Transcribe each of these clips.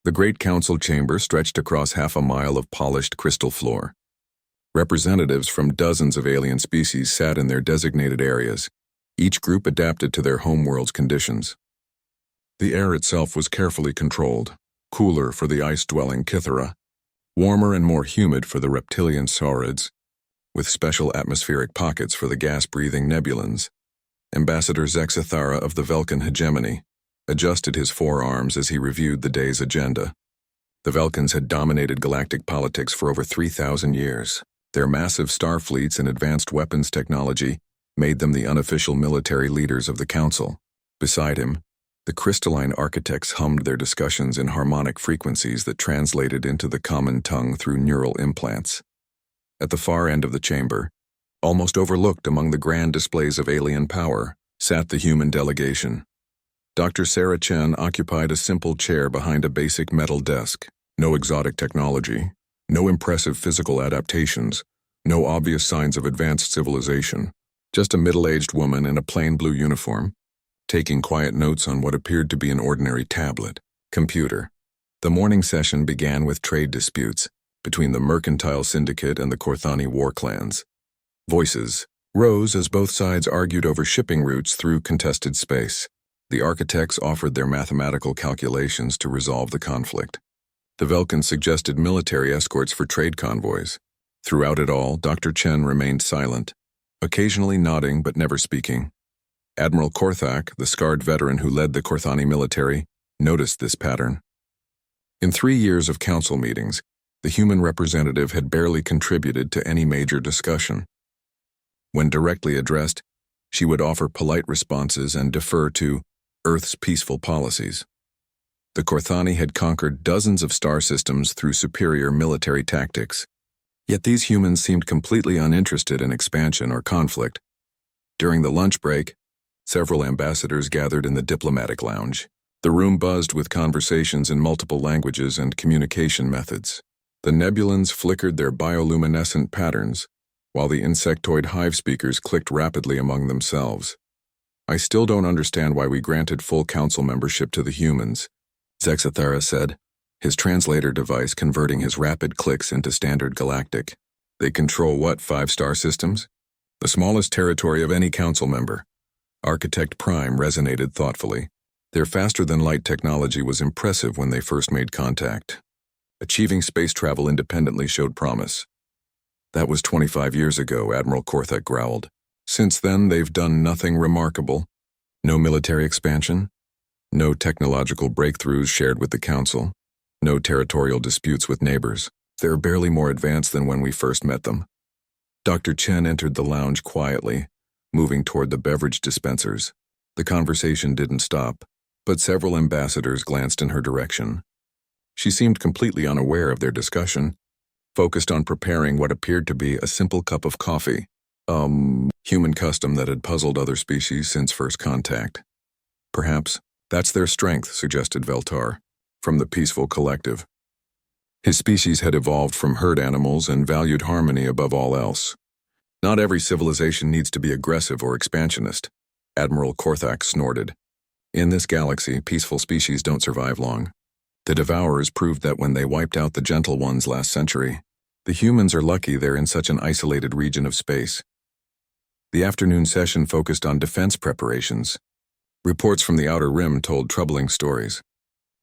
The great council chamber stretched across half a mile of polished crystal floor. Representatives from dozens of alien species sat in their designated areas, each group adapted to their homeworld's conditions. The air itself was carefully controlled, cooler for the ice-dwelling Kythera, warmer and more humid for the reptilian saurids, with special atmospheric pockets for the gas-breathing nebulans. Ambassador Zexathara of the Velkan hegemony adjusted his forearms as he reviewed the day's agenda. The Velkans had dominated galactic politics for over 3,000 years. Their massive star fleets and advanced weapons technology made them the unofficial military leaders of the council. Beside him, the crystalline architects hummed their discussions in harmonic frequencies that translated into the common tongue through neural implants. At the far end of the chamber, almost overlooked among the grand displays of alien power, sat the human delegation. Dr. Sarah Chen occupied a simple chair behind a basic metal desk. No exotic technology, no impressive physical adaptations, no obvious signs of advanced civilization. Just a middle-aged woman in a plain blue uniform, taking quiet notes on what appeared to be an ordinary tablet. Computer. The morning session began with trade disputes between the Mercantile Syndicate and the Korthani war clans. Voices rose as both sides argued over shipping routes through contested space. The architects offered their mathematical calculations to resolve the conflict. The Velkans suggested military escorts for trade convoys. Throughout it all, Dr. Chen remained silent, occasionally nodding but never speaking. Admiral Korthak, the scarred veteran who led the Korthani military, noticed this pattern. In 3 years of council meetings, the human representative had barely contributed to any major discussion. When directly addressed, she would offer polite responses and defer to Earth's peaceful policies. The Korthani had conquered dozens of star systems through superior military tactics. Yet these humans seemed completely uninterested in expansion or conflict. During the lunch break, several ambassadors gathered in the diplomatic lounge. The room buzzed with conversations in multiple languages and communication methods. The nebulans flickered their bioluminescent patterns, while the insectoid hive speakers clicked rapidly among themselves. I still don't understand why we granted full council membership to the humans, Zexathara said, his translator device converting his rapid clicks into standard galactic. They control what 5-star systems? The smallest territory of any council member. Architect Prime resonated thoughtfully. Their faster-than-light technology was impressive when they first made contact. Achieving space travel independently showed promise. That was 25 years ago, Admiral Korthak growled. Since then, they've done nothing remarkable. No military expansion, no technological breakthroughs shared with the Council, no territorial disputes with neighbors. They're barely more advanced than when we first met them. Dr. Chen entered the lounge quietly, moving toward the beverage dispensers. The conversation didn't stop, but several ambassadors glanced in her direction. She seemed completely unaware of their discussion, focused on preparing what appeared to be a simple cup of coffee. Human custom that had puzzled other species since first contact. Perhaps that's their strength, suggested Veltar, from the peaceful collective. His species had evolved from herd animals and valued harmony above all else. Not every civilization needs to be aggressive or expansionist, Admiral Korthak snorted. In this galaxy, peaceful species don't survive long. The Devourers proved that when they wiped out the Gentle Ones last century. The humans are lucky they're in such an isolated region of space. The afternoon session focused on defense preparations. Reports from the Outer Rim told troubling stories.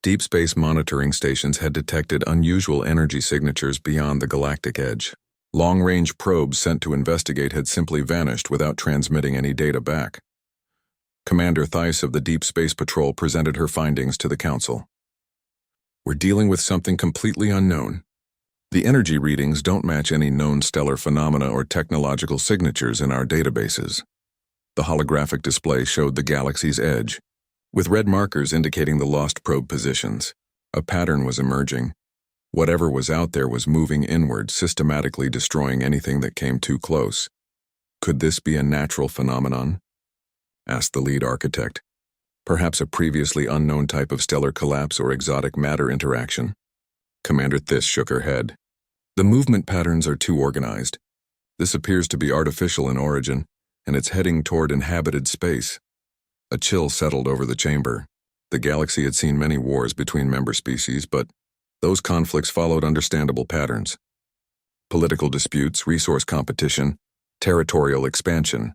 Deep space monitoring stations had detected unusual energy signatures beyond the galactic edge. Long-range probes sent to investigate had simply vanished without transmitting any data back. Commander Theiss of the Deep Space Patrol presented her findings to the Council. We're dealing with something completely unknown. The energy readings don't match any known stellar phenomena or technological signatures in our databases. The holographic display showed the galaxy's edge, with red markers indicating the lost probe positions. A pattern was emerging. Whatever was out there was moving inward, systematically destroying anything that came too close. Could this be a natural phenomenon? Asked the lead architect. Perhaps a previously unknown type of stellar collapse or exotic matter interaction. Commander Theiss shook her head. The movement patterns are too organized. This appears to be artificial in origin, and it's heading toward inhabited space. A chill settled over the chamber. The galaxy had seen many wars between member species, but those conflicts followed understandable patterns. Political disputes, resource competition, territorial expansion.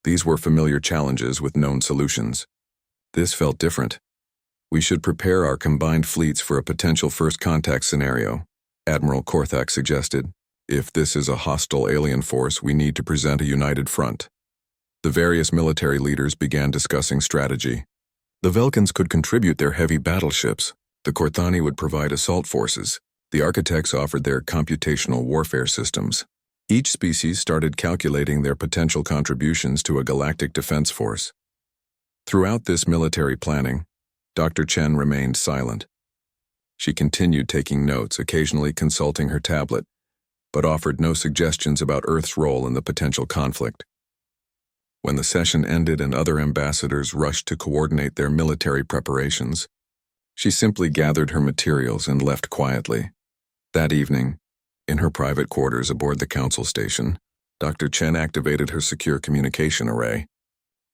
These were familiar challenges with known solutions. This felt different. We should prepare our combined fleets for a potential first contact scenario, Admiral Korthak suggested. If this is a hostile alien force, we need to present a united front. The various military leaders began discussing strategy. The Velkans could contribute their heavy battleships. The Korthani would provide assault forces. The architects offered their computational warfare systems. Each species started calculating their potential contributions to a galactic defense force. Throughout this military planning, Dr. Chen remained silent. She continued taking notes, occasionally consulting her tablet, but offered no suggestions about Earth's role in the potential conflict. When the session ended and other ambassadors rushed to coordinate their military preparations, she simply gathered her materials and left quietly. That evening, in her private quarters aboard the council station, Dr. Chen activated her secure communication array.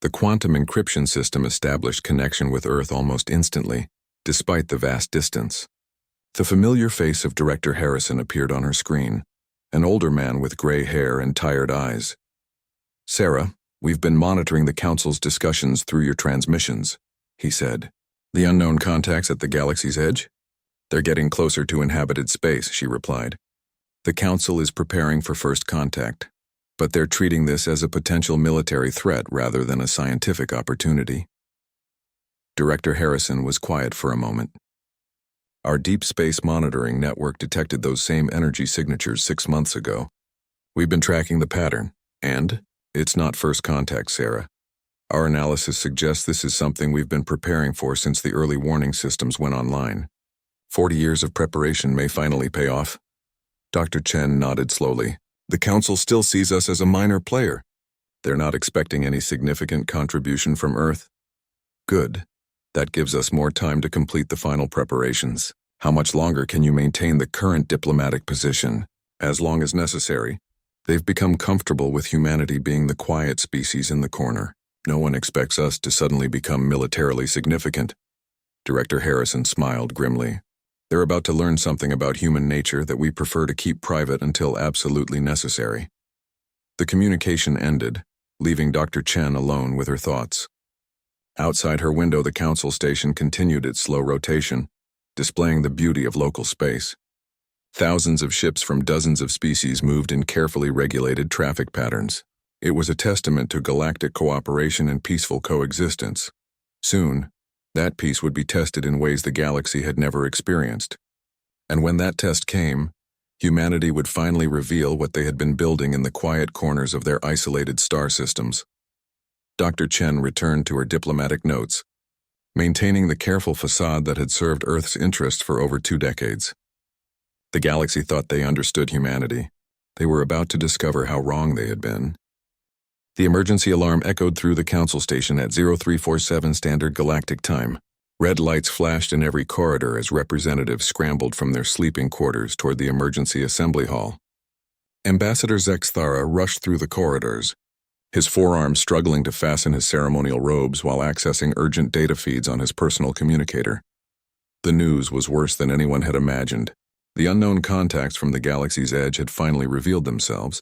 The quantum encryption system established connection with Earth almost instantly, despite the vast distance. The familiar face of Director Harrison appeared on her screen, an older man with gray hair and tired eyes. "Sarah, we've been monitoring the Council's discussions through your transmissions," he said. "The unknown contacts at the galaxy's edge? They're getting closer to inhabited space," she replied. "The Council is preparing for first contact, but they're treating this as a potential military threat rather than a scientific opportunity." Director Harrison was quiet for a moment. "Our deep space monitoring network detected those same energy signatures 6 months ago. We've been tracking the pattern, and it's not first contact, Sarah. Our analysis suggests this is something we've been preparing for since the early warning systems went online. 40 years of preparation may finally pay off." Dr. Chen nodded slowly. "The Council still sees us as a minor player. They're not expecting any significant contribution from Earth." "Good. That gives us more time to complete the final preparations. How much longer can you maintain the current diplomatic position?" "As long as necessary. They've become comfortable with humanity being the quiet species in the corner. No one expects us to suddenly become militarily significant." Director Harrison smiled grimly. "They're about to learn something about human nature that we prefer to keep private until absolutely necessary." The communication ended, leaving Dr. Chen alone with her thoughts. Outside her window, the council station continued its slow rotation, displaying the beauty of local space. Thousands of ships from dozens of species moved in carefully regulated traffic patterns. It was a testament to galactic cooperation and peaceful coexistence. Soon, that peace would be tested in ways the galaxy had never experienced. And when that test came, humanity would finally reveal what they had been building in the quiet corners of their isolated star systems. Dr. Chen returned to her diplomatic notes, maintaining the careful facade that had served Earth's interests for over 2 decades. The galaxy thought they understood humanity. They were about to discover how wrong they had been. The emergency alarm echoed through the council station at 0347 Standard Galactic Time. Red lights flashed in every corridor as representatives scrambled from their sleeping quarters toward the emergency assembly hall. Ambassador Zexthara rushed through the corridors, his forearms struggling to fasten his ceremonial robes while accessing urgent data feeds on his personal communicator. The news was worse than anyone had imagined. The unknown contacts from the galaxy's edge had finally revealed themselves,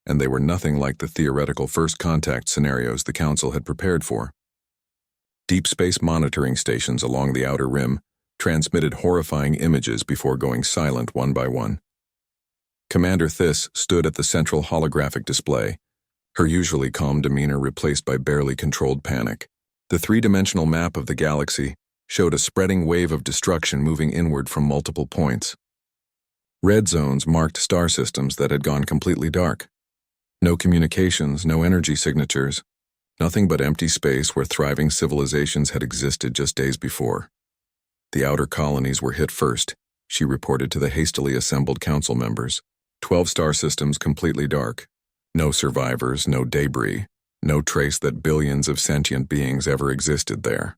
and they were nothing like the theoretical first contact scenarios the Council had prepared for. Deep space monitoring stations along the outer rim transmitted horrifying images before going silent one by one. Commander Thys stood at the central holographic display, her usually calm demeanor replaced by barely controlled panic. The three-dimensional map of the galaxy showed a spreading wave of destruction moving inward from multiple points. Red zones marked star systems that had gone completely dark. No communications, no energy signatures, nothing but empty space where thriving civilizations had existed just days before. The outer colonies were hit first, she reported to the hastily assembled council members. 12 star systems completely dark. No survivors, no debris, no trace that billions of sentient beings ever existed there.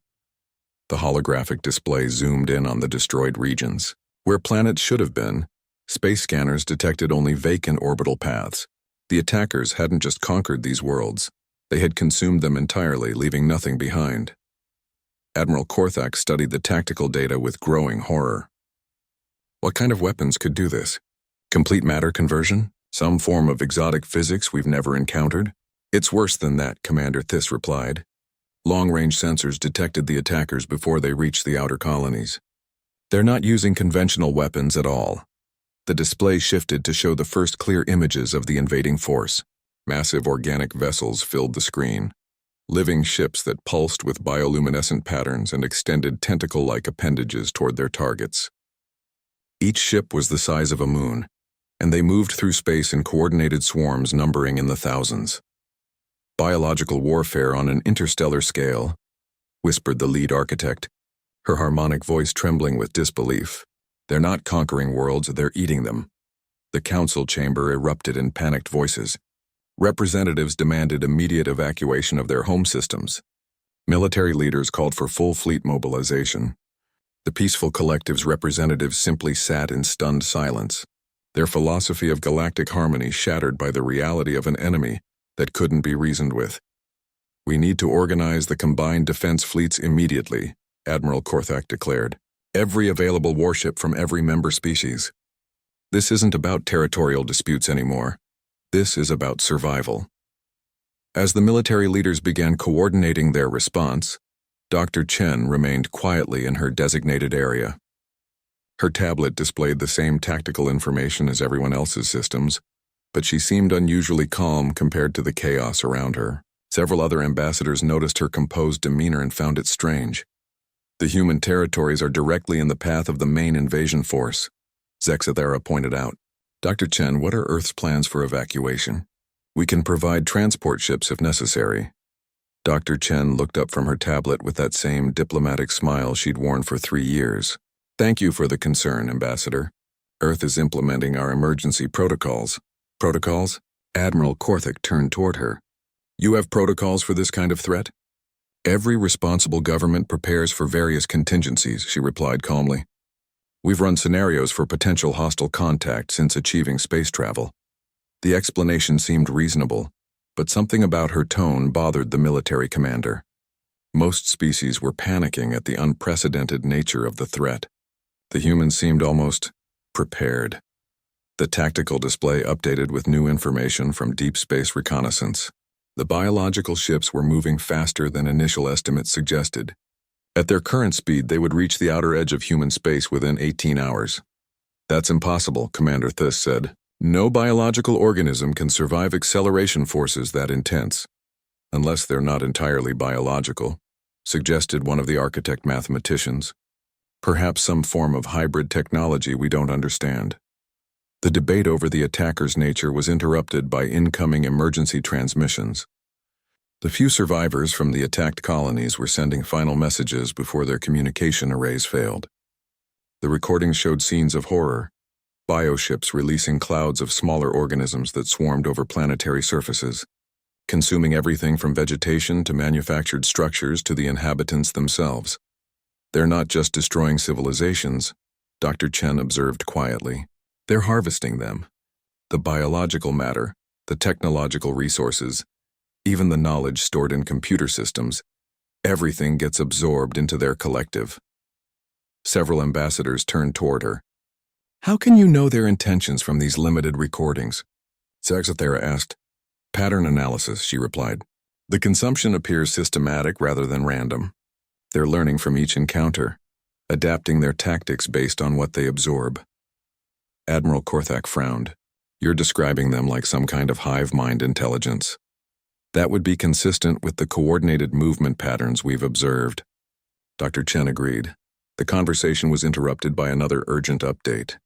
The holographic display zoomed in on the destroyed regions. Where planets should have been, space scanners detected only vacant orbital paths. The attackers hadn't just conquered these worlds, they had consumed them entirely, leaving nothing behind. Admiral Korthak studied the tactical data with growing horror. What kind of weapons could do this? Complete matter conversion? Some form of exotic physics we've never encountered? It's worse than that, Commander Thiss replied. Long-range sensors detected the attackers before they reached the outer colonies. They're not using conventional weapons at all. The display shifted to show the first clear images of the invading force. Massive organic vessels filled the screen. Living ships that pulsed with bioluminescent patterns and extended tentacle-like appendages toward their targets. Each ship was the size of a moon, and they moved through space in coordinated swarms numbering in the thousands. Biological warfare on an interstellar scale, whispered the lead architect, her harmonic voice trembling with disbelief. They're not conquering worlds, they're eating them. The council chamber erupted in panicked voices. Representatives demanded immediate evacuation of their home systems. Military leaders called for full fleet mobilization. The peaceful collective's representatives simply sat in stunned silence, their philosophy of galactic harmony shattered by the reality of an enemy that couldn't be reasoned with. We need to organize the combined defense fleets immediately, Admiral Korthak declared. Every available warship from every member species. This isn't about territorial disputes anymore. This is about survival. As the military leaders began coordinating their response, Dr. Chen remained quietly in her designated area. Her tablet displayed the same tactical information as everyone else's systems, but she seemed unusually calm compared to the chaos around her. Several other ambassadors noticed her composed demeanor and found it strange. The human territories are directly in the path of the main invasion force, Zexathera pointed out. Dr. Chen, what are Earth's plans for evacuation? We can provide transport ships if necessary. Dr. Chen looked up from her tablet with that same diplomatic smile she'd worn for 3 years. Thank you for the concern, Ambassador. Earth is implementing our emergency protocols. Protocols? Admiral Korthak turned toward her. You have protocols for this kind of threat? Every responsible government prepares for various contingencies, she replied calmly. We've run scenarios for potential hostile contact since achieving space travel. The explanation seemed reasonable, but something about her tone bothered the military commander. Most species were panicking at the unprecedented nature of the threat. The humans seemed almost prepared. The tactical display updated with new information from deep space reconnaissance. The biological ships were moving faster than initial estimates suggested. At their current speed, they would reach the outer edge of human space within 18 hours. That's impossible, Commander Thiss said. No biological organism can survive acceleration forces that intense, unless they're not entirely biological, suggested one of the architect mathematicians. Perhaps some form of hybrid technology we don't understand. The debate over the attacker's nature was interrupted by incoming emergency transmissions. The few survivors from the attacked colonies were sending final messages before their communication arrays failed. The recordings showed scenes of horror, bioships releasing clouds of smaller organisms that swarmed over planetary surfaces, consuming everything from vegetation to manufactured structures to the inhabitants themselves. They're not just destroying civilizations, Dr. Chen observed quietly. They're harvesting them. The biological matter, the technological resources, even the knowledge stored in computer systems, everything gets absorbed into their collective. Several ambassadors turned toward her. How can you know their intentions from these limited recordings? Zexathera asked. Pattern analysis, she replied. The consumption appears systematic rather than random. They're learning from each encounter, adapting their tactics based on what they absorb. Admiral Korthak frowned. You're describing them like some kind of hive mind intelligence. That would be consistent with the coordinated movement patterns we've observed. Dr. Chen agreed. The conversation was interrupted by another urgent update.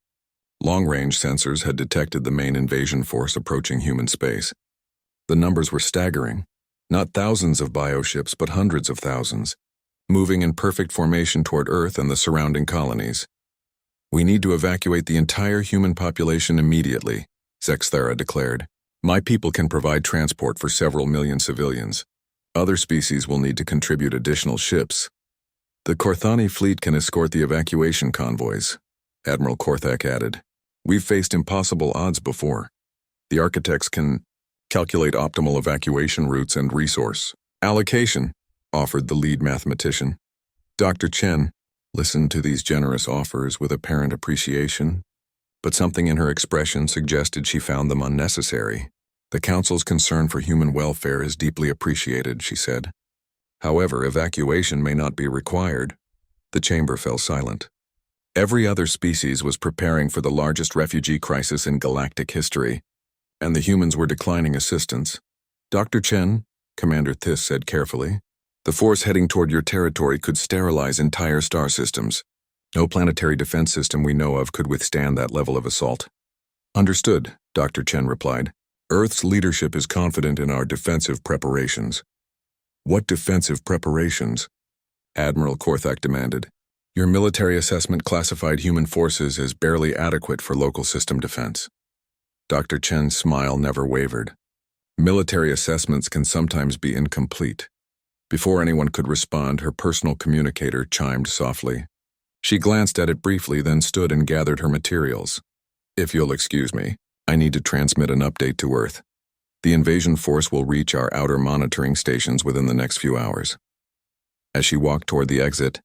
Long-range sensors had detected the main invasion force approaching human space. The numbers were staggering. Not thousands of bioships, but hundreds of thousands, moving in perfect formation toward Earth and the surrounding colonies. We need to evacuate the entire human population immediately, Zexathera declared. My people can provide transport for several million civilians. Other species will need to contribute additional ships. The Korthani fleet can escort the evacuation convoys, Admiral Korthak added. We've faced impossible odds before. The architects can calculate optimal evacuation routes and resource allocation, offered the lead mathematician. Dr. Chen listened to these generous offers with apparent appreciation, but something in her expression suggested she found them unnecessary. The Council's concern for human welfare is deeply appreciated, she said. However, evacuation may not be required. The chamber fell silent. Every other species was preparing for the largest refugee crisis in galactic history, and the humans were declining assistance. Dr. Chen, Commander Thys said carefully, the force heading toward your territory could sterilize entire star systems. No planetary defense system we know of could withstand that level of assault. Understood, Dr. Chen replied. Earth's leadership is confident in our defensive preparations. What defensive preparations? Admiral Korthak demanded. Your military assessment classified human forces as barely adequate for local system defense. Dr. Chen's smile never wavered. Military assessments can sometimes be incomplete. Before anyone could respond, her personal communicator chimed softly. She glanced at it briefly, then stood and gathered her materials. If you'll excuse me, I need to transmit an update to Earth. The invasion force will reach our outer monitoring stations within the next few hours. As she walked toward the exit,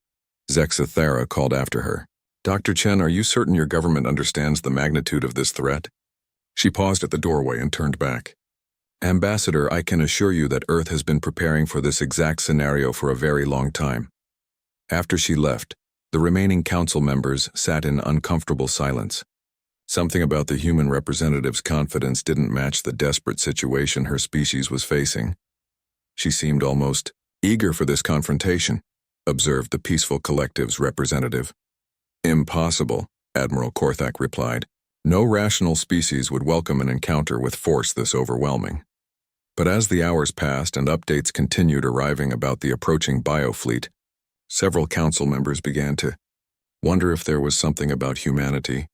Zexathera called after her. Dr. Chen, are you certain your government understands the magnitude of this threat? She paused at the doorway and turned back. Ambassador, I can assure you that Earth has been preparing for this exact scenario for a very long time. After she left, the remaining council members sat in uncomfortable silence. Something about the human representative's confidence didn't match the desperate situation her species was facing. She seemed almost eager for this confrontation, observed the peaceful collective's representative. Impossible, Admiral Korthak replied. No rational species would welcome an encounter with force this overwhelming. But as the hours passed and updates continued arriving about the approaching biofleet, several council members began to wonder if there was something about humanity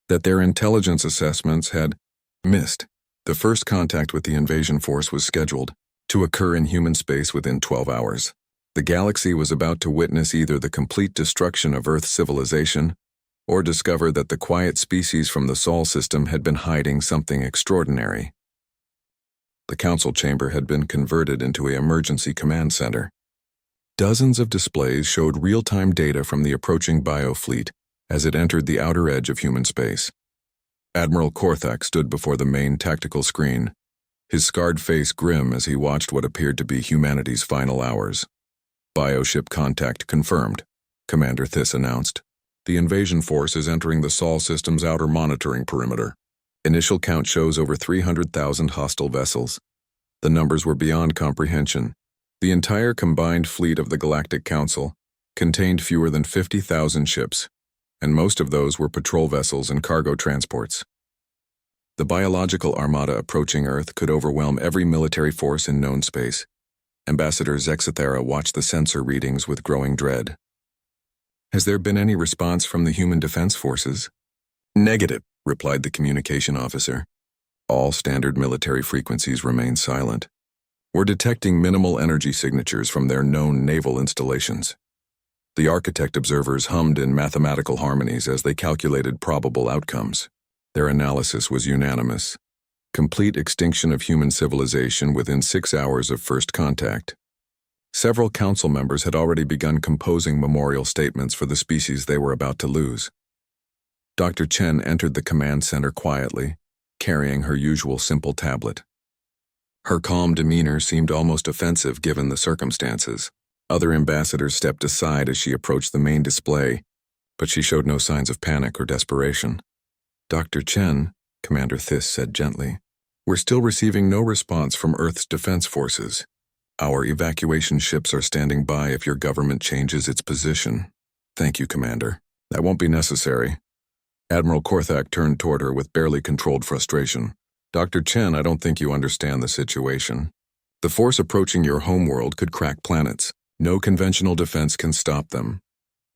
that their intelligence assessments had missed. The first contact with the invasion force was scheduled to occur in human space within 12 hours. The galaxy was about to witness either the complete destruction of Earth's civilization or discover that the quiet species from the Sol system had been hiding something extraordinary. The council chamber had been converted into an emergency command center. Dozens of displays showed real-time data from the approaching biofleet as it entered the outer edge of human space. Admiral Korthak stood before the main tactical screen, his scarred face grim as he watched what appeared to be humanity's final hours. Bioship contact confirmed, Commander Thys announced. The invasion force is entering the Sol system's outer monitoring perimeter. Initial count shows over 300,000 hostile vessels. The numbers were beyond comprehension. The entire combined fleet of the Galactic Council contained fewer than 50,000 ships, and most of those were patrol vessels and cargo transports. The biological armada approaching Earth could overwhelm every military force in known space. Ambassador Zexathera watched the sensor readings with growing dread. Has there been any response from the human defense forces? Negative, replied the communication officer. All standard military frequencies remain silent. We're detecting minimal energy signatures from their known naval installations. The architect observers hummed in mathematical harmonies as they calculated probable outcomes. Their analysis was unanimous. Complete extinction of human civilization within 6 hours of first contact. Several council members had already begun composing memorial statements for the species they were about to lose. Dr. Chen entered the command center quietly, carrying her usual simple tablet. Her calm demeanor seemed almost offensive given the circumstances. Other ambassadors stepped aside as she approached the main display, but she showed no signs of panic or desperation. Dr. Chen, Commander Thys said gently, we're still receiving no response from Earth's defense forces. Our evacuation ships are standing by if your government changes its position. Thank you, Commander. That won't be necessary. Admiral Korthak turned toward her with barely controlled frustration. Dr. Chen, I don't think you understand the situation. The force approaching your homeworld could crack planets. No conventional defense can stop them.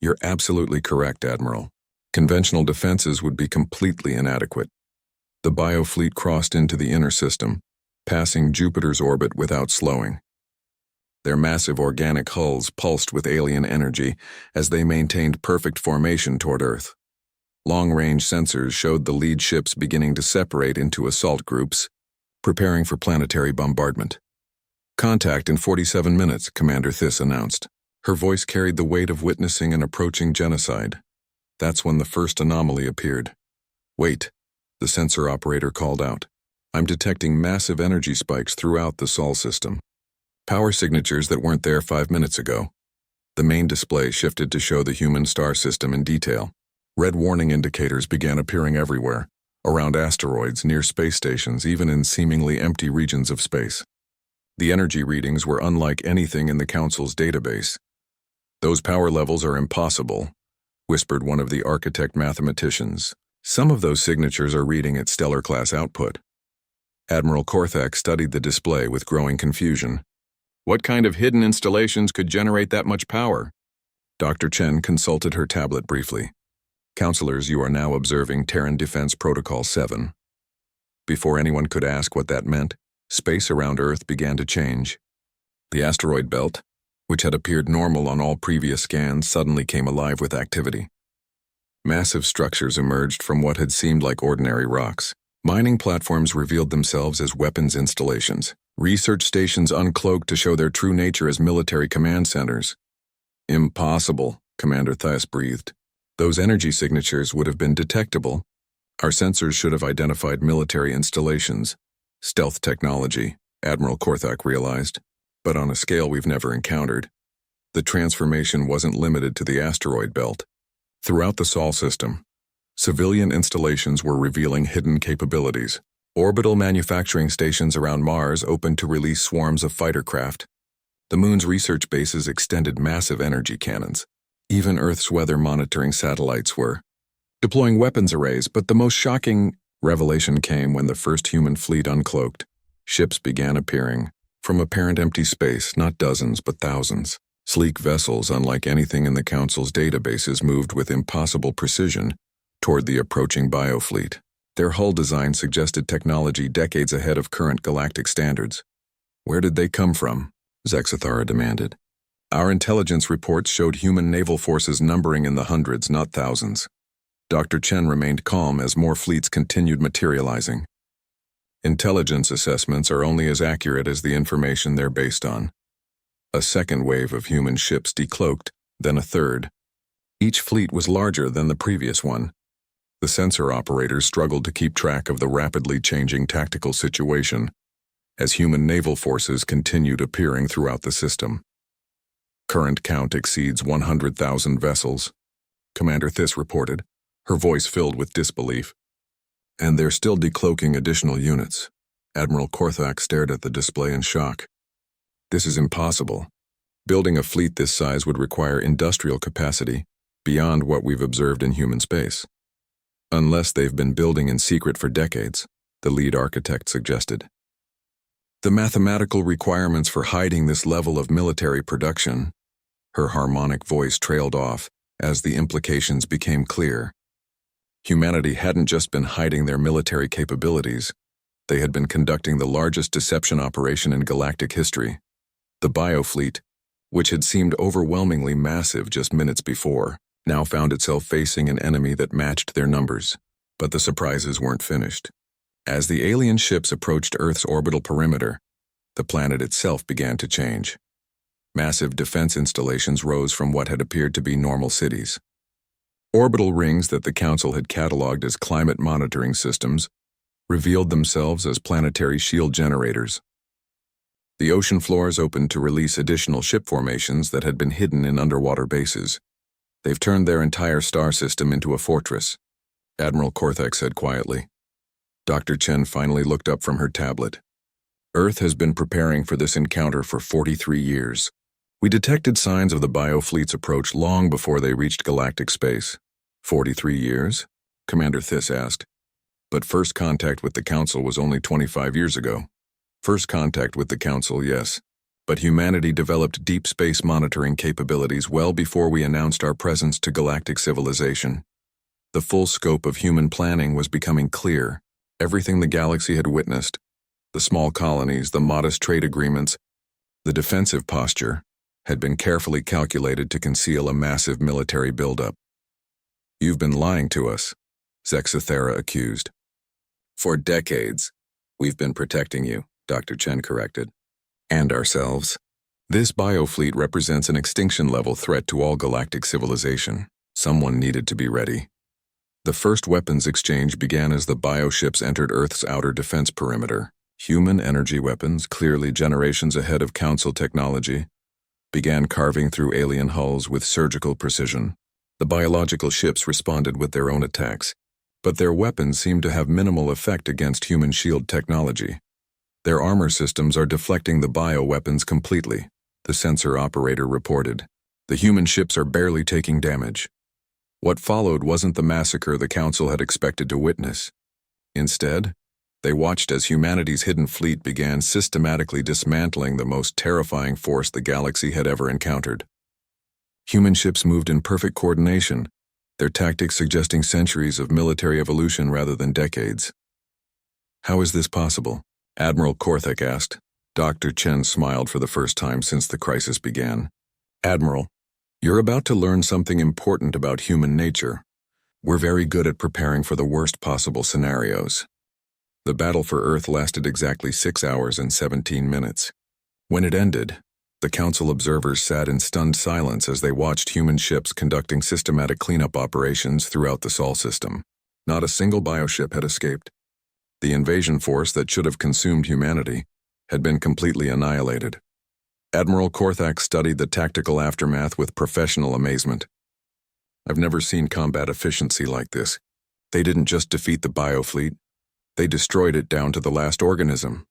You're absolutely correct, Admiral. Conventional defenses would be completely inadequate. The biofleet crossed into the inner system, passing Jupiter's orbit without slowing. Their massive organic hulls pulsed with alien energy as they maintained perfect formation toward Earth. Long-range sensors showed the lead ships beginning to separate into assault groups, preparing for planetary bombardment. Contact in 47 minutes, Commander Thys announced. Her voice carried the weight of witnessing an approaching genocide. That's when the first anomaly appeared. "Wait," the sensor operator called out. "I'm detecting massive energy spikes throughout the Sol system. Power signatures that weren't there 5 minutes ago." The main display shifted to show the human star system in detail. Red warning indicators began appearing everywhere, around asteroids, near space stations, even in seemingly empty regions of space. The energy readings were unlike anything in the Council's database. "Those power levels are impossible," whispered one of the architect mathematicians. "Some of those signatures are reading at stellar-class output." Admiral Korthak studied the display with growing confusion. What kind of hidden installations could generate that much power? Dr. Chen consulted her tablet briefly. "Counselors, you are now observing Terran Defense Protocol 7. Before anyone could ask what that meant, space around Earth began to change. The asteroid belt, which had appeared normal on all previous scans, suddenly came alive with activity. Massive structures emerged from what had seemed like ordinary rocks. Mining platforms revealed themselves as weapons installations. Research stations uncloaked to show their true nature as military command centers. "Impossible," Commander Thias breathed. "Those energy signatures would have been detectable. Our sensors should have identified military installations. Stealth technology," Admiral Korthak realized, "but on a scale we've never encountered." The transformation wasn't limited to the asteroid belt. Throughout the Sol system, civilian installations were revealing hidden capabilities. Orbital manufacturing stations around Mars opened to release swarms of fighter craft. The Moon's research bases extended massive energy cannons. Even Earth's weather monitoring satellites were deploying weapons arrays, but the most shocking revelation came when the first human fleet uncloaked. Ships began appearing from apparent empty space, not dozens but thousands. Sleek vessels, unlike anything in the Council's databases, moved with impossible precision toward the approaching biofleet. Their hull design suggested technology decades ahead of current galactic standards. "Where did they come from?" Zexathara demanded. "Our intelligence reports showed human naval forces numbering in the hundreds, not thousands." Dr. Chen remained calm as more fleets continued materializing. "Intelligence assessments are only as accurate as the information they're based on." A second wave of human ships decloaked, then a third. Each fleet was larger than the previous one. The sensor operators struggled to keep track of the rapidly changing tactical situation as human naval forces continued appearing throughout the system. "Current count exceeds 100,000 vessels," Commander Thiss reported, her voice filled with disbelief. "And they're still decloaking additional units." Admiral Korthak stared at the display in shock. "This is impossible. Building a fleet this size would require industrial capacity beyond what we've observed in human space." "Unless they've been building in secret for decades," the lead architect suggested. "The mathematical requirements for hiding this level of military production." Her harmonic voice trailed off as the implications became clear. Humanity hadn't just been hiding their military capabilities, they had been conducting the largest deception operation in galactic history. The biofleet, which had seemed overwhelmingly massive just minutes before, now found itself facing an enemy that matched their numbers. But the surprises weren't finished. As the alien ships approached Earth's orbital perimeter, the planet itself began to change. Massive defense installations rose from what had appeared to be normal cities. Orbital rings that the Council had cataloged as climate monitoring systems revealed themselves as planetary shield generators. The ocean floors opened to release additional ship formations that had been hidden in underwater bases. "They've turned their entire star system into a fortress," Admiral Korthak said quietly. Dr. Chen finally looked up from her tablet. "Earth has been preparing for this encounter for 43 years. We detected signs of the biofleet's approach long before they reached galactic space." 43 years? Commander Thiss asked. "But first contact with the Council was only 25 years ago." "First contact with the Council, yes. But humanity developed deep space monitoring capabilities well before we announced our presence to galactic civilization. The full scope of human planning was becoming clear. Everything the galaxy had witnessed, the small colonies, the modest trade agreements, the defensive posture, had been carefully calculated to conceal a massive military buildup." "You've been lying to us," Zexathara accused. "For decades, we've been protecting you," Dr. Chen corrected. "And ourselves." This biofleet represents an extinction-level threat to all galactic civilization. Someone needed to be ready. The first weapons exchange began as the bioships entered Earth's outer defense perimeter. Human energy weapons, clearly generations ahead of Council technology, began carving through alien hulls with surgical precision. The biological ships responded with their own attacks, but their weapons seemed to have minimal effect against human shield technology. Their armor systems are deflecting the bioweapons completely, the sensor operator reported. The human ships are barely taking damage. What followed wasn't the massacre the Council had expected to witness. Instead, they watched as humanity's hidden fleet began systematically dismantling the most terrifying force the galaxy had ever encountered. Human ships moved in perfect coordination, their tactics suggesting centuries of military evolution rather than decades. How is this possible? Admiral Korthek asked. Dr. Chen smiled for the first time since the crisis began. Admiral, you're about to learn something important about human nature. We're very good at preparing for the worst possible scenarios. The battle for Earth lasted exactly 6 hours and 17 minutes. When it ended, the Council observers sat in stunned silence as they watched human ships conducting systematic cleanup operations throughout the Sol system. Not a single bioship had escaped. The invasion force that should have consumed humanity had been completely annihilated. Admiral Korthak studied the tactical aftermath with professional amazement. I've never seen combat efficiency like this. They didn't just defeat the biofleet, they destroyed it down to the last organism.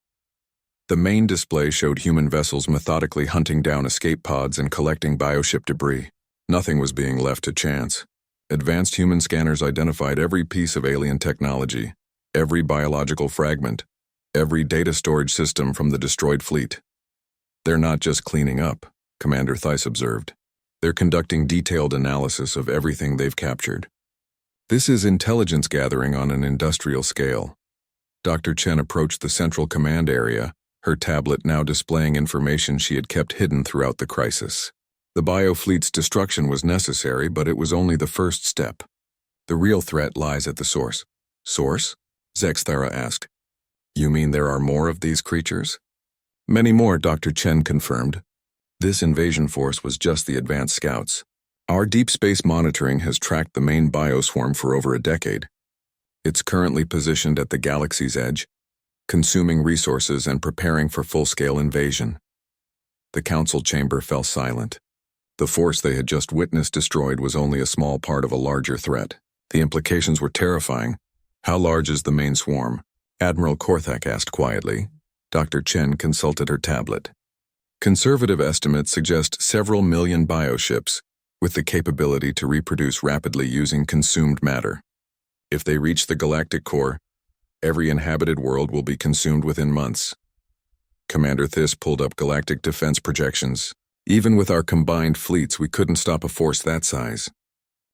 The main display showed human vessels methodically hunting down escape pods and collecting bioship debris. Nothing was being left to chance. Advanced human scanners identified every piece of alien technology, every biological fragment, every data storage system from the destroyed fleet. They're not just cleaning up, Commander Theiss observed. They're conducting detailed analysis of everything they've captured. This is intelligence gathering on an industrial scale. Dr. Chen approached the central command area, her tablet now displaying information she had kept hidden throughout the crisis. The biofleet's destruction was necessary, but it was only the first step. The real threat lies at the source. Source? Zexthera asked. You mean there are more of these creatures? Many more, Dr. Chen confirmed. This invasion force was just the advanced scouts. Our deep space monitoring has tracked the main bioswarm for over a decade. It's currently positioned at the galaxy's edge, consuming resources and preparing for full-scale invasion. The Council chamber fell silent. The force they had just witnessed destroyed was only a small part of a larger threat. The implications were terrifying. How large is the main swarm? Admiral Korthak asked quietly. Dr. Chen consulted her tablet. Conservative estimates suggest several million bioships, with the capability to reproduce rapidly using consumed matter. If they reach the galactic core, every inhabited world will be consumed within months. Commander Theiss pulled up galactic defense projections. Even with our combined fleets, we couldn't stop a force that size.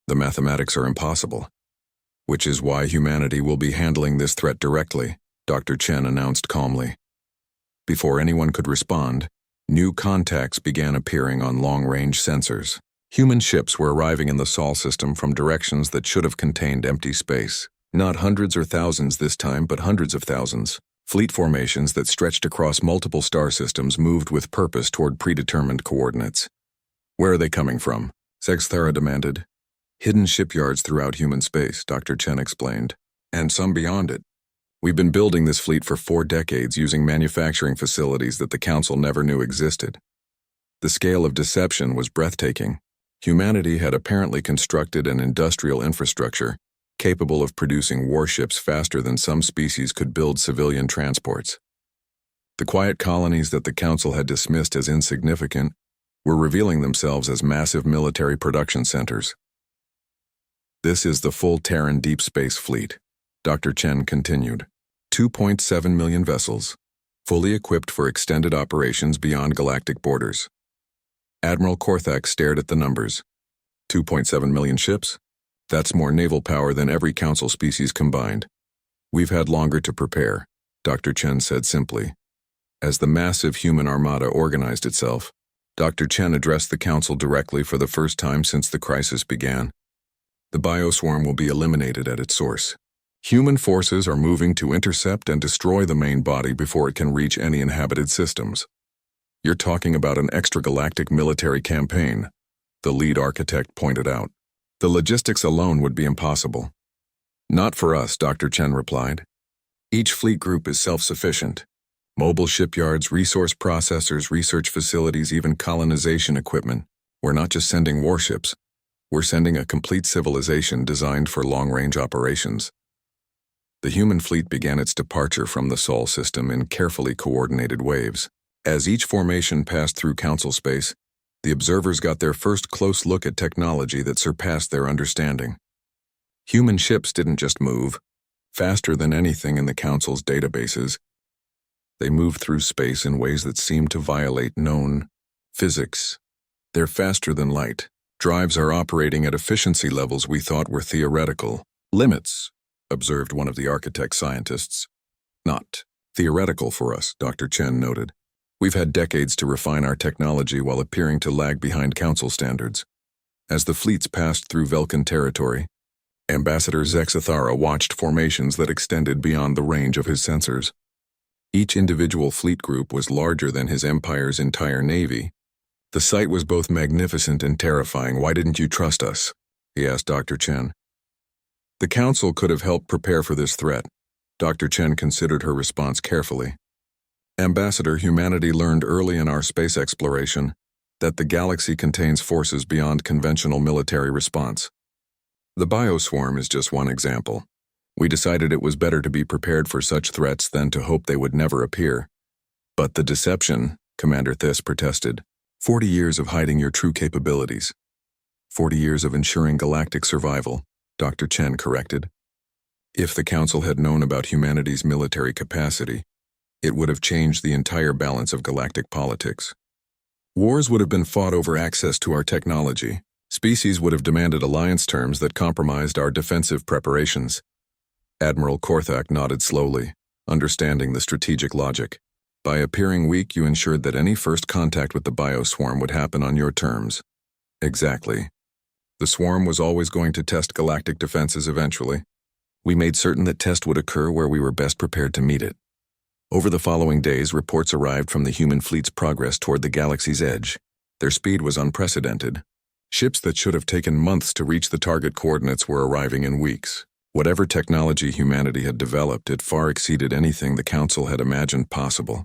The mathematics are impossible. Which is why humanity will be handling this threat directly, Dr. Chen announced calmly. Before anyone could respond, new contacts began appearing on long-range sensors. Human ships were arriving in the Sol system from directions that should have contained empty space. Not hundreds or thousands this time, but hundreds of thousands. Fleet formations that stretched across multiple star systems moved with purpose toward predetermined coordinates. Where are they coming from? Zexthera demanded. Hidden shipyards throughout human space, Dr. Chen explained. And some beyond it. We've been building this fleet for 4 decades using manufacturing facilities that the Council never knew existed. The scale of deception was breathtaking. Humanity had apparently constructed an industrial infrastructure capable of producing warships faster than some species could build civilian transports. The quiet colonies that the Council had dismissed as insignificant were revealing themselves as massive military production centers. This is the full Terran Deep Space Fleet, Dr. Chen continued. 2.7 million vessels, fully equipped for extended operations beyond galactic borders. Admiral Korthak stared at the numbers. 2.7 million ships? That's more naval power than every Council species combined. We've had longer to prepare, Dr. Chen said simply. As the massive human armada organized itself, Dr. Chen addressed the Council directly for the first time since the crisis began. The bioswarm will be eliminated at its source. Human forces are moving to intercept and destroy the main body before it can reach any inhabited systems. You're talking about an extragalactic military campaign, the lead architect pointed out. The logistics alone would be impossible. Not for us, Dr. Chen replied. Each fleet group is self-sufficient. Mobile shipyards, resource processors, research facilities, even colonization equipment. We're not just sending warships. We're sending a complete civilization designed for long-range operations. The human fleet began its departure from the Sol system in carefully coordinated waves. As each formation passed through Council space, the observers got their first close look at technology that surpassed their understanding. Human ships didn't just move faster than anything in the Council's databases. They moved through space in ways that seemed to violate known physics. They're faster than light. Drives are operating at efficiency levels we thought were theoretical. Limits, observed one of the architect scientists. Not theoretical for us, Dr. Chen noted. We've had decades to refine our technology while appearing to lag behind Council standards. As the fleets passed through Velkan territory, Ambassador Zexathara watched formations that extended beyond the range of his sensors. Each individual fleet group was larger than his empire's entire navy. The sight was both magnificent and terrifying. Why didn't you trust us? He asked Dr. Chen. The Council could have helped prepare for this threat. Dr. Chen considered her response carefully. Ambassador, humanity learned early in our space exploration that the galaxy contains forces beyond conventional military response. The bioswarm is just one example. We decided it was better to be prepared for such threats than to hope they would never appear. But the deception, Commander Thiss protested. 40 years of hiding your true capabilities. 40 years of ensuring galactic survival, Dr. Chen corrected. If the Council had known about humanity's military capacity, it would have changed the entire balance of galactic politics. Wars would have been fought over access to our technology. Species would have demanded alliance terms that compromised our defensive preparations. Admiral Korthak nodded slowly, understanding the strategic logic. By appearing weak, you ensured that any first contact with the bioswarm would happen on your terms. Exactly. The swarm was always going to test galactic defenses eventually. We made certain that test would occur where we were best prepared to meet it. Over the following days, reports arrived from the human fleet's progress toward the galaxy's edge. Their speed was unprecedented. Ships that should have taken months to reach the target coordinates were arriving in weeks. Whatever technology humanity had developed, it far exceeded anything the Council had imagined possible.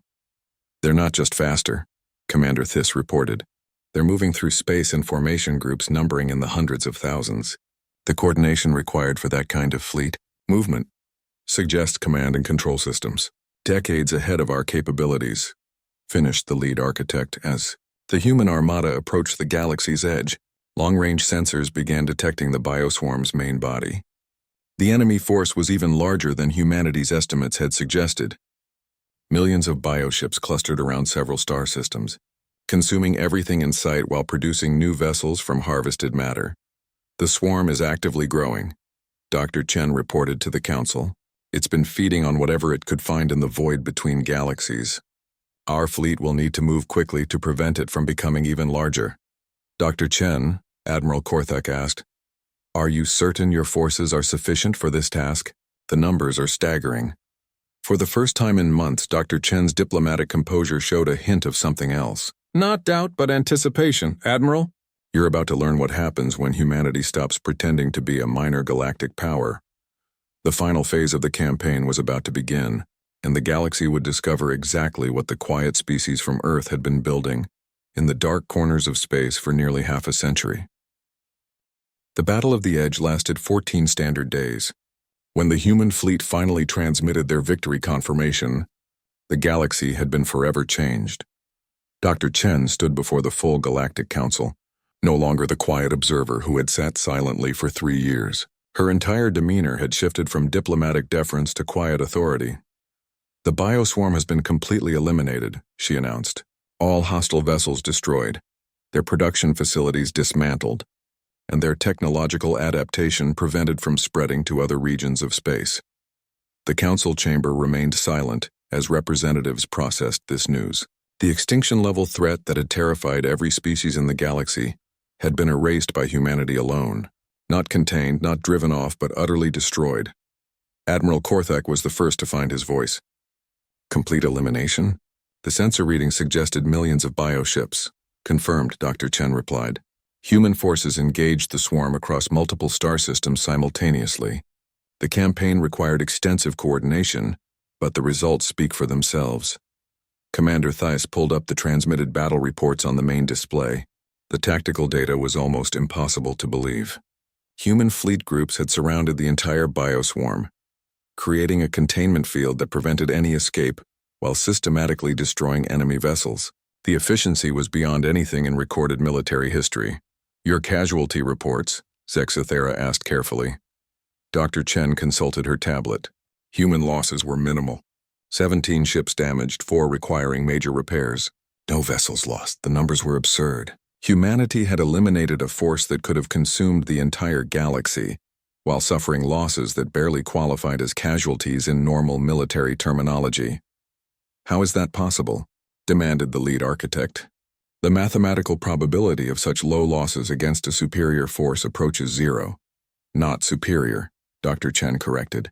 They're not just faster, Commander Thiss reported. They're moving through space in formation groups numbering in the hundreds of thousands. The coordination required for that kind of fleet movement suggests command and control systems decades ahead of our capabilities, finished the lead architect. As the human armada approached the galaxy's edge, long-range sensors began detecting the bioswarm's main body. The enemy force was even larger than humanity's estimates had suggested. Millions of bioships clustered around several star systems, consuming everything in sight while producing new vessels from harvested matter. The swarm is actively growing, Dr. Chen reported to the Council. It's been feeding on whatever it could find in the void between galaxies. Our fleet will need to move quickly to prevent it from becoming even larger. Dr. Chen, Admiral Korthak asked, are you certain your forces are sufficient for this task? The numbers are staggering. For the first time in months, Dr. Chen's diplomatic composure showed a hint of something else. Not doubt, but anticipation, Admiral. You're about to learn what happens when humanity stops pretending to be a minor galactic power. The final phase of the campaign was about to begin, and the galaxy would discover exactly what the quiet species from Earth had been building in the dark corners of space for nearly half a century. The Battle of the Edge lasted 14 standard days. When the human fleet finally transmitted their victory confirmation, the galaxy had been forever changed. Dr. Chen stood before the full Galactic Council, no longer the quiet observer who had sat silently for 3 years. Her entire demeanor had shifted from diplomatic deference to quiet authority. The bioswarm has been completely eliminated, she announced. All hostile vessels destroyed, their production facilities dismantled, and their technological adaptation prevented from spreading to other regions of space. The council chamber remained silent as representatives processed this news. The extinction-level threat that had terrified every species in the galaxy had been erased by humanity alone. Not contained, not driven off, but utterly destroyed. Admiral Korthak was the first to find his voice. Complete elimination? The sensor reading suggested millions of bioships. Confirmed, Dr. Chen replied. Human forces engaged the swarm across multiple star systems simultaneously. The campaign required extensive coordination, but the results speak for themselves. Commander Theiss pulled up the transmitted battle reports on the main display. The tactical data was almost impossible to believe. Human fleet groups had surrounded the entire bioswarm, creating a containment field that prevented any escape while systematically destroying enemy vessels. The efficiency was beyond anything in recorded military history. Your casualty reports, Zexathera asked carefully. Dr. Chen consulted her tablet. Human losses were minimal. 17 ships damaged, 4 requiring major repairs. No vessels lost. The numbers were absurd. Humanity had eliminated a force that could have consumed the entire galaxy, while suffering losses that barely qualified as casualties in normal military terminology. How is that possible? Demanded the lead architect. The mathematical probability of such low losses against a superior force approaches 0. Not superior, Dr. Chen corrected.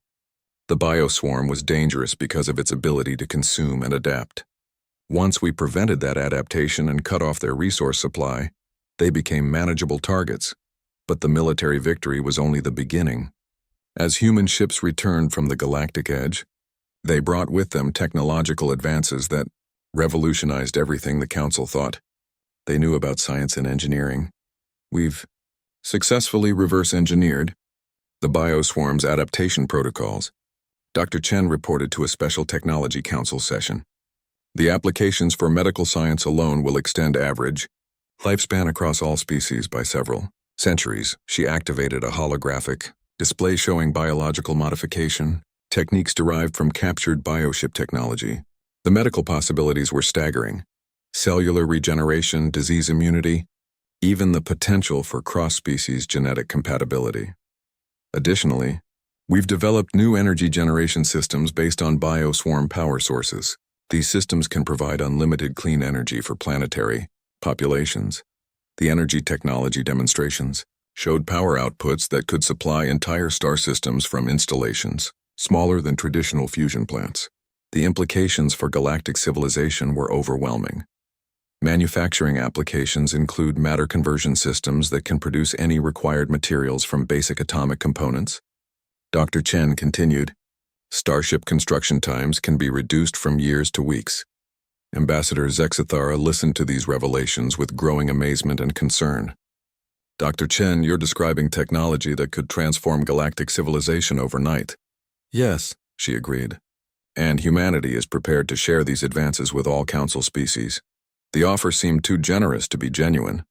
The bioswarm was dangerous because of its ability to consume and adapt. Once we prevented that adaptation and cut off their resource supply, they became manageable targets. But the military victory was only the beginning. As human ships returned from the galactic edge, they brought with them technological advances that revolutionized everything the Council thought they knew about science and engineering. We've successfully reverse-engineered the bioswarm's adaptation protocols, Dr. Chen reported to a special technology council session. The applications for medical science alone will extend average lifespan across all species by several centuries. She activated a holographic display showing biological modification, techniques derived from captured bioship technology. The medical possibilities were staggering. Cellular regeneration, disease immunity, even the potential for cross-species genetic compatibility. Additionally, we've developed new energy generation systems based on bioswarm power sources. These systems can provide unlimited clean energy for planetary populations. The energy technology demonstrations showed power outputs that could supply entire star systems from installations smaller than traditional fusion plants. The implications for galactic civilization were overwhelming. Manufacturing applications include matter conversion systems that can produce any required materials from basic atomic components. Dr. Chen continued, starship construction times can be reduced from years to weeks. Ambassador Zexathara listened to these revelations with growing amazement and concern. Dr. Chen, you're describing technology that could transform galactic civilization overnight. Yes, she agreed. And humanity is prepared to share these advances with all Council species. The offer seemed too generous to be genuine.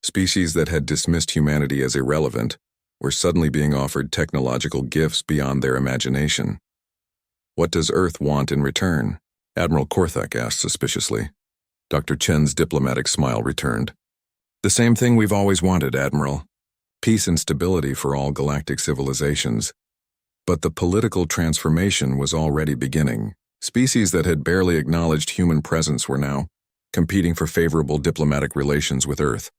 Species that had dismissed humanity as irrelevant were suddenly being offered technological gifts beyond their imagination. What does Earth want in return? Admiral Korthak asked suspiciously. Dr. Chen's diplomatic smile returned. The same thing we've always wanted, Admiral. Peace and stability for all galactic civilizations. But the political transformation was already beginning. Species that had barely acknowledged human presence were now competing for favorable diplomatic relations with Earth.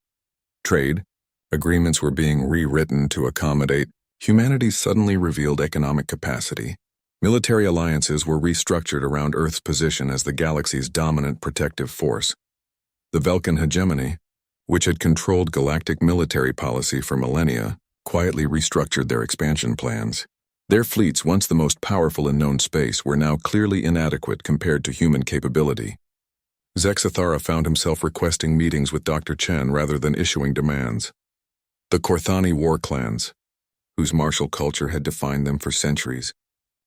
Trade agreements were being rewritten to accommodate humanity's suddenly revealed economic capacity. Military alliances were restructured around Earth's position as the galaxy's dominant protective force. The Velkan hegemony, which had controlled galactic military policy for millennia, quietly restructured their expansion plans. Their fleets, once the most powerful in known space, were now clearly inadequate compared to human capability. Zexathara found himself requesting meetings with Dr. Chen rather than issuing demands. The Korthani war clans, whose martial culture had defined them for centuries,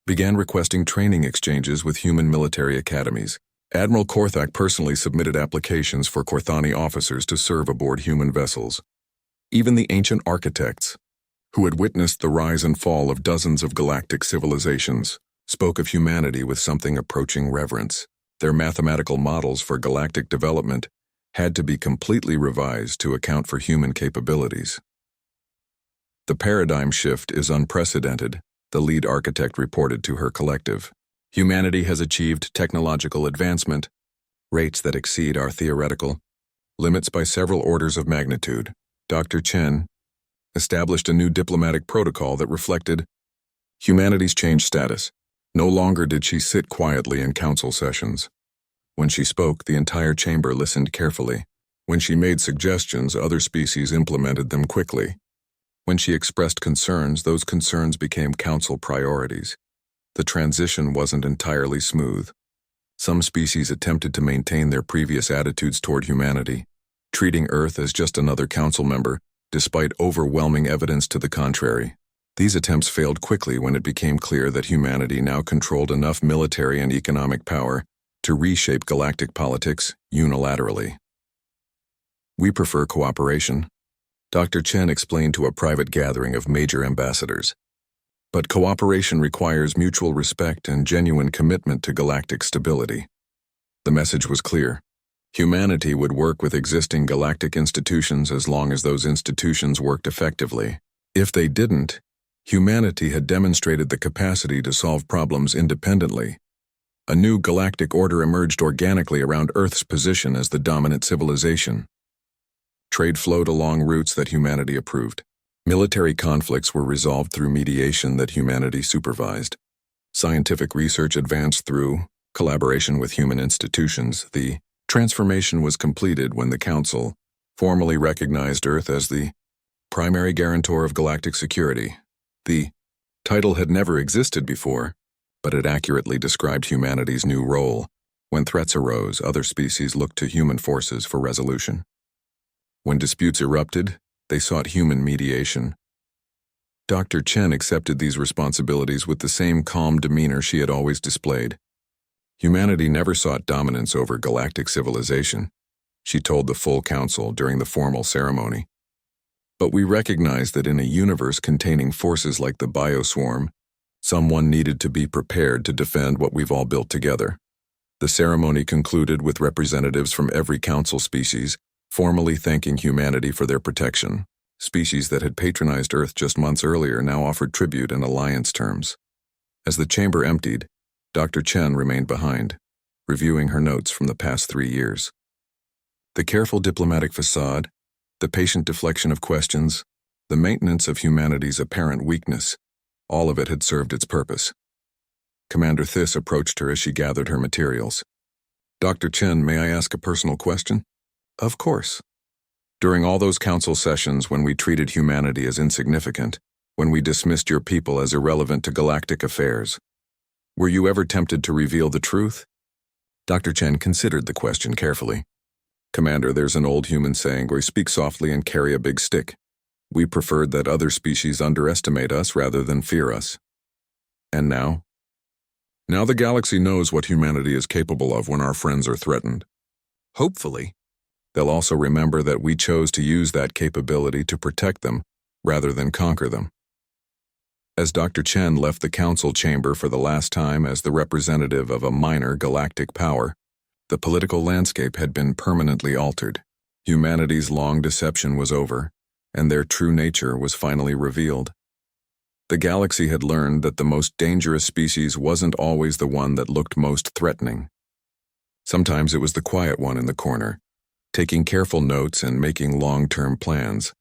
began requesting training exchanges with human military academies. Admiral Korthak personally submitted applications for Korthani officers to serve aboard human vessels. Even the ancient architects, who had witnessed the rise and fall of dozens of galactic civilizations, spoke of humanity with something approaching reverence. Their mathematical models for galactic development had to be completely revised to account for human capabilities. The paradigm shift is unprecedented, the lead architect reported to her collective. Humanity has achieved technological advancement, rates that exceed our theoretical limits by several orders of magnitude. Dr. Chen established a new diplomatic protocol that reflected humanity's changed status. No longer did she sit quietly in council sessions, When she spoke, the entire chamber listened carefully. When she made suggestions, other species implemented them quickly. When she expressed concerns, those concerns became council priorities. The transition wasn't entirely smooth. Some species attempted to maintain their previous attitudes toward humanity, treating Earth as just another council member, despite overwhelming evidence to the contrary. These attempts failed quickly when it became clear that humanity now controlled enough military and economic power to reshape galactic politics unilaterally. "We prefer cooperation," Dr. Chen explained to a private gathering of major ambassadors. "But cooperation requires mutual respect and genuine commitment to galactic stability." The message was clear. Humanity would work with existing galactic institutions as long as those institutions worked effectively. If they didn't, humanity had demonstrated the capacity to solve problems independently. A new galactic order emerged organically around Earth's position as the dominant civilization. Trade flowed along routes that humanity approved. Military conflicts were resolved through mediation that humanity supervised. Scientific research advanced through collaboration with human institutions. The transformation was completed when the Council formally recognized Earth as the primary guarantor of galactic security. The title had never existed before, but it accurately described humanity's new role. When threats arose, other species looked to human forces for resolution. When disputes erupted, they sought human mediation. Dr. Chen accepted these responsibilities with the same calm demeanor she had always displayed. Humanity never sought dominance over galactic civilization, she told the full council during the formal ceremony. But we recognize that in a universe containing forces like the bioswarm, someone needed to be prepared to defend what we've all built together. The ceremony concluded with representatives from every council species formally thanking humanity for their protection. Species that had patronized Earth just months earlier now offered tribute in alliance terms. As the chamber emptied, Dr. Chen remained behind, reviewing her notes from the past 3 years. The careful diplomatic facade, the patient deflection of questions, the maintenance of humanity's apparent weakness, all of it had served its purpose. Commander Thys approached her as she gathered her materials. "Dr. Chen, may I ask a personal question?" "Of course." "During all those council sessions when we treated humanity as insignificant, when we dismissed your people as irrelevant to galactic affairs, were you ever tempted to reveal the truth?" Dr. Chen considered the question carefully. "Commander, there's an old human saying where we speak softly and carry a big stick. We preferred that other species underestimate us rather than fear us. And now? Now the galaxy knows what humanity is capable of when our friends are threatened. Hopefully, they'll also remember that we chose to use that capability to protect them rather than conquer them." As Dr. Chen left the council chamber for the last time as the representative of a minor galactic power, the political landscape had been permanently altered. Humanity's long deception was over, and their true nature was finally revealed. The galaxy had learned that the most dangerous species wasn't always the one that looked most threatening. Sometimes it was the quiet one in the corner, taking careful notes and making long-term plans.